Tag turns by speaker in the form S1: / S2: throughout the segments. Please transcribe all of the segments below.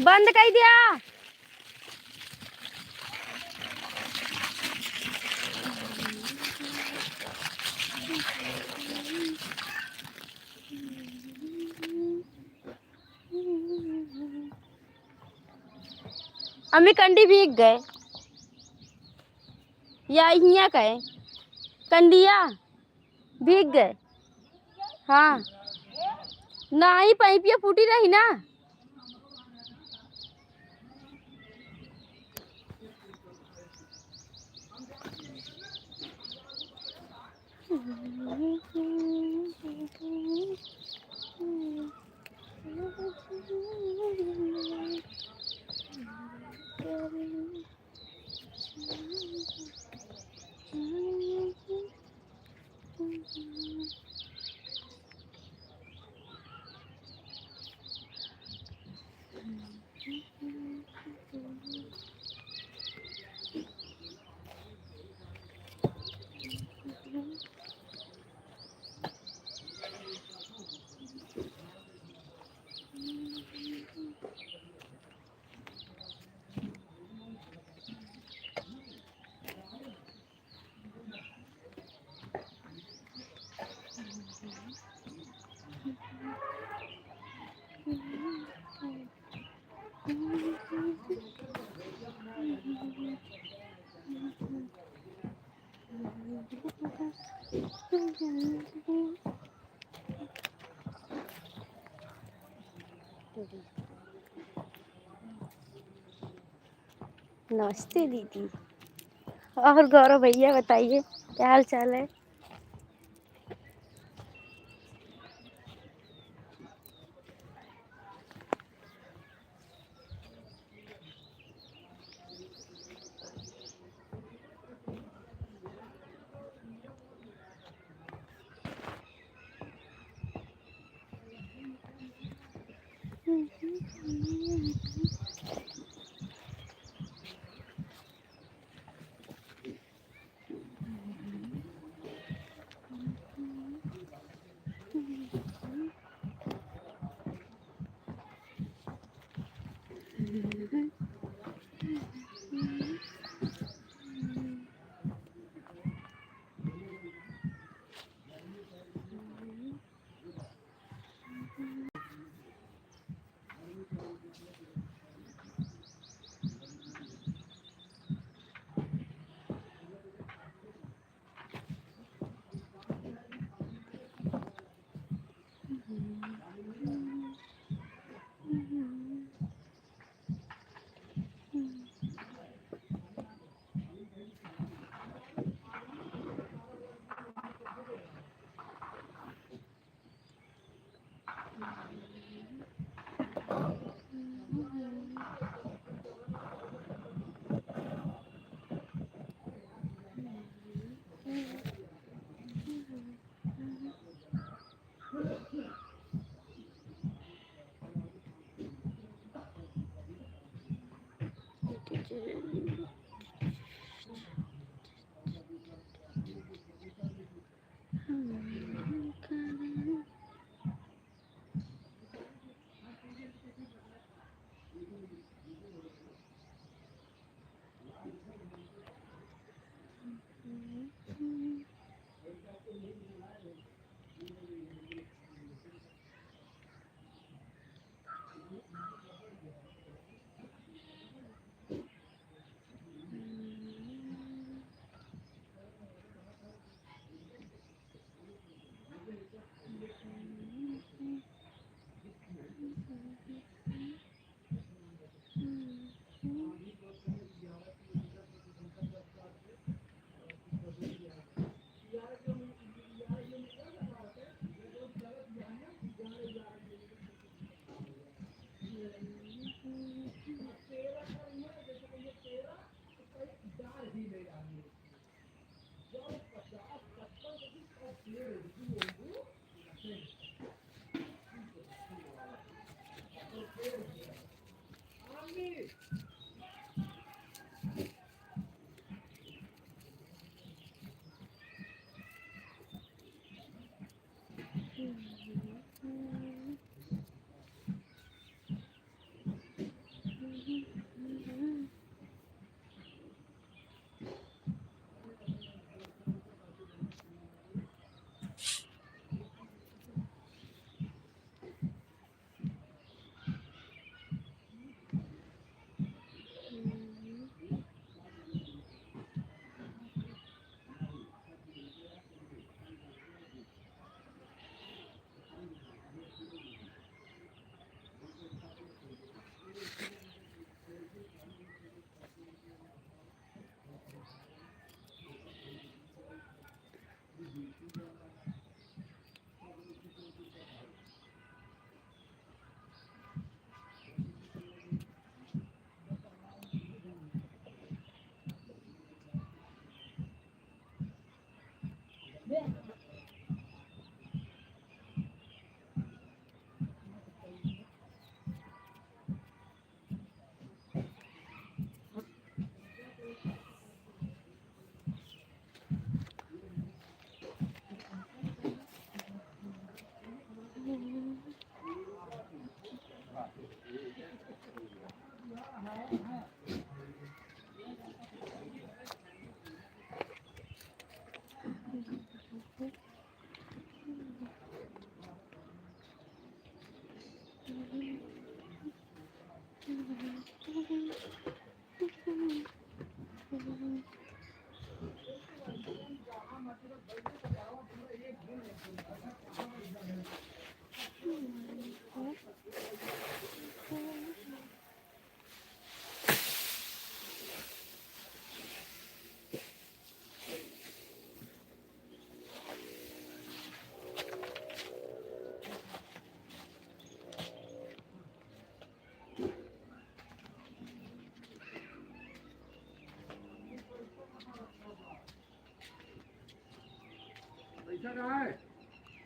S1: बंद कर दिया। अम्मी कंडी भीग गए या यहाँ कहे कंडिया भीग गए। हाँ ना ही पाइपिया फूटी रही ना। नमस्ते दीदी। और गौरव भैया बताइए क्या हाल चाल है।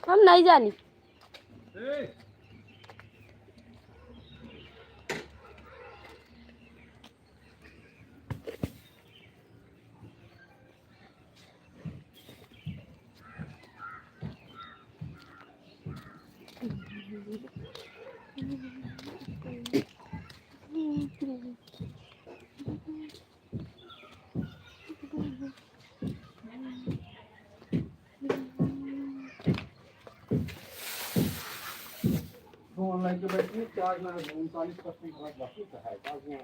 S1: हम नहीं जानी।
S2: ऑनलाइन के बैठिए चार्ज में 39% बाकी है चार्ज में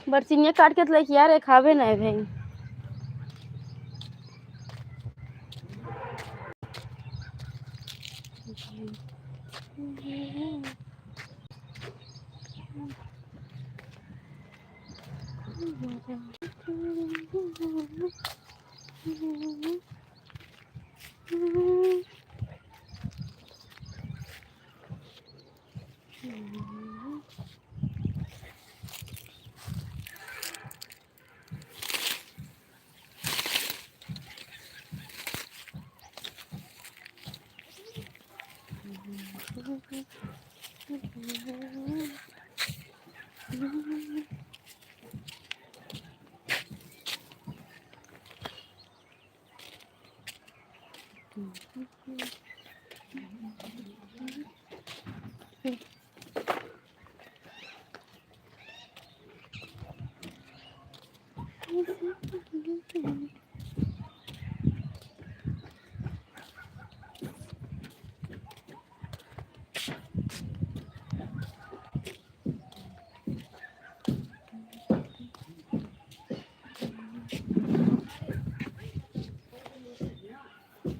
S1: बरसिनिया काट के तो लेके यार खावे ना भाई।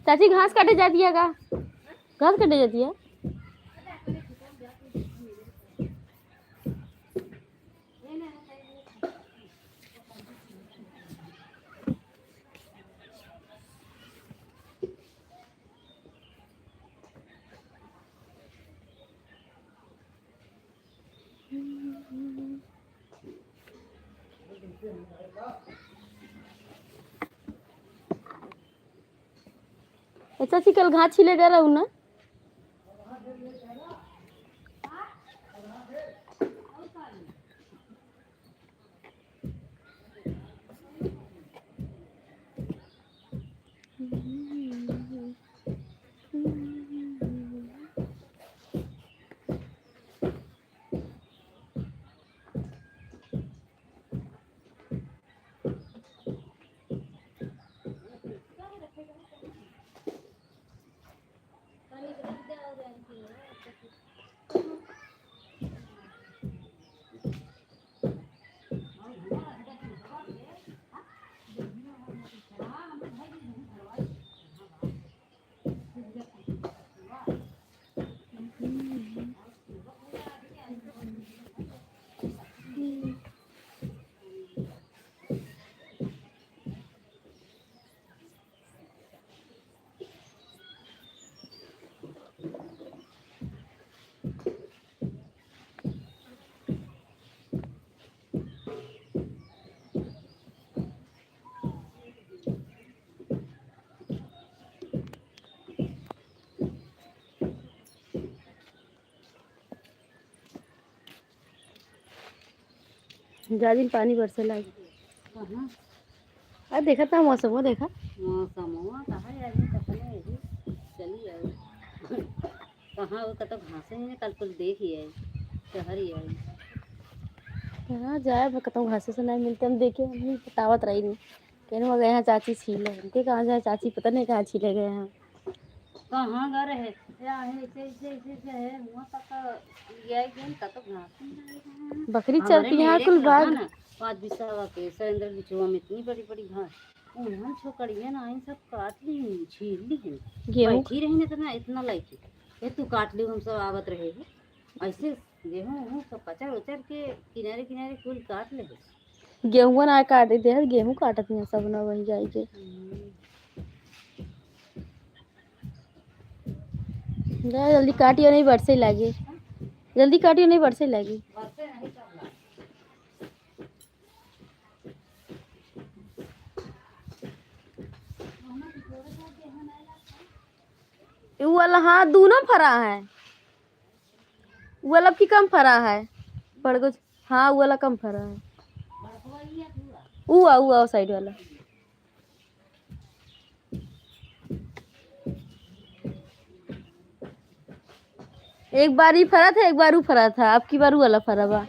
S1: चाची घास काटे जाती है का? घास काटे जाती है। चाची कल घास छिले गए रहू ना। ज्यादा दिन पानी बरसे लागे। अरे देखा था मौसम वो देखा
S3: कहाँ वो कतो घासे है कल कुल देख ही आई शहर ही आई
S1: कहाँ जाए बताऊँ घासे से नहीं मिलते हम देखे हम बतावत रही नहीं कहने गए हैं चाची छीले उनके कहाँ जाए चाची पता नहीं कहाँ छीले गए हैं
S3: कहाँ घर है या है ऐसे है वहाँ तक ये गेम कतो घास
S1: बकरी चलती है यहाँ कुल भाग
S3: ना 5 बिसावा के सरेंद्र बिचुआ में इतनी बड़ी बड़ी घास उन्हन छोकड़िया ना इन सब काट ली छील ली है
S1: गेहूँ
S3: बैठी रही ना तो इतना लाइक ये तू काट ली हम सब आवत रहे ऐसे गेहूँ सब कचर उचर के किनारे किनारे फूल काट ले
S1: गेहूँ ना काट दे गेहूँ काटत नहीं सब ना वही जाए के जा जल्दी काटियो नहीं बरसे लागे, जल्दी काटियो नहीं बरसे लागे।
S3: बरसे नहीं कब ला
S1: वो वाला हाँ दोनों फरा है, वो वाला की कम फरा है पड़ गो। हाँ वो वाला कम फरा है,
S3: बरसवा ही है पूरा।
S1: हुआ साइड वाला। एक बार ही फरा था, एक बार वो फरा था, अब की बार वो वाला फरा बा।